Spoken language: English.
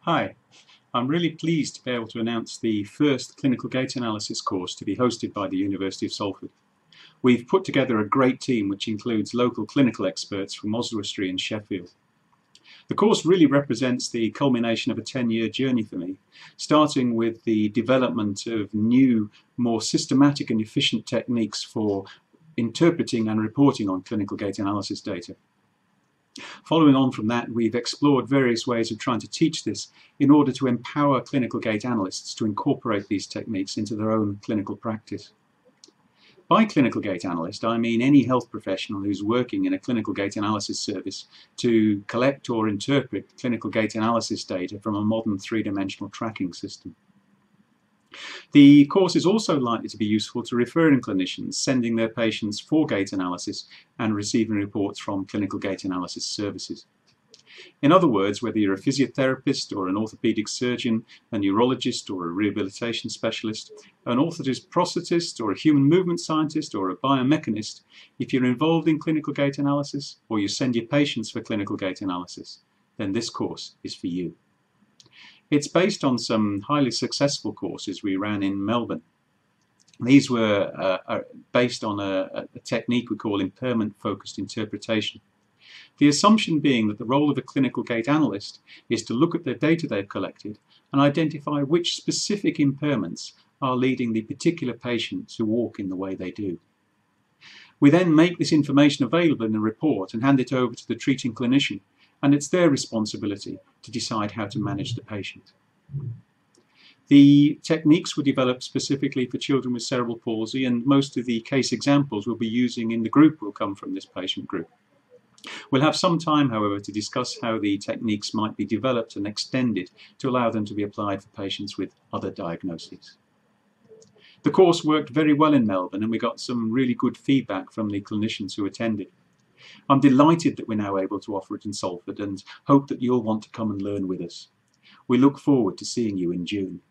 Hi, I'm really pleased to be able to announce the first clinical gait analysis course to be hosted by the University of Salford. We've put together a great team which includes local clinical experts from Oswestry and Sheffield. The course really represents the culmination of a 10-year journey for me, starting with the development of new, more systematic and efficient techniques for interpreting and reporting on clinical gait analysis data. Following on from that, we've explored various ways of trying to teach this in order to empower clinical gait analysts to incorporate these techniques into their own clinical practice. By clinical gait analyst, I mean any health professional who's working in a clinical gait analysis service to collect or interpret clinical gait analysis data from a modern three-dimensional tracking system. The course is also likely to be useful to referring clinicians sending their patients for gait analysis and receiving reports from clinical gait analysis services. In other words, whether you're a physiotherapist or an orthopedic surgeon, a neurologist or a rehabilitation specialist, an orthotist prosthetist or a human movement scientist or a biomechanist, if you're involved in clinical gait analysis or you send your patients for clinical gait analysis, then this course is for you. It's based on some highly successful courses we ran in Melbourne. These were based on a technique we call impairment-focused interpretation. The assumption being that the role of a clinical gait analyst is to look at the data they've collected and identify which specific impairments are leading the particular patient to walk in the way they do. We then make this information available in a report and hand it over to the treating clinician, and it's their responsibility to decide how to manage the patient. The techniques were developed specifically for children with cerebral palsy, and most of the case examples we'll be using in the group will come from this patient group. We'll have some time, however, to discuss how the techniques might be developed and extended to allow them to be applied for patients with other diagnoses. The course worked very well in Melbourne, and we got some really good feedback from the clinicians who attended. I'm delighted that we're now able to offer it in Salford and hope that you'll want to come and learn with us. We look forward to seeing you in June.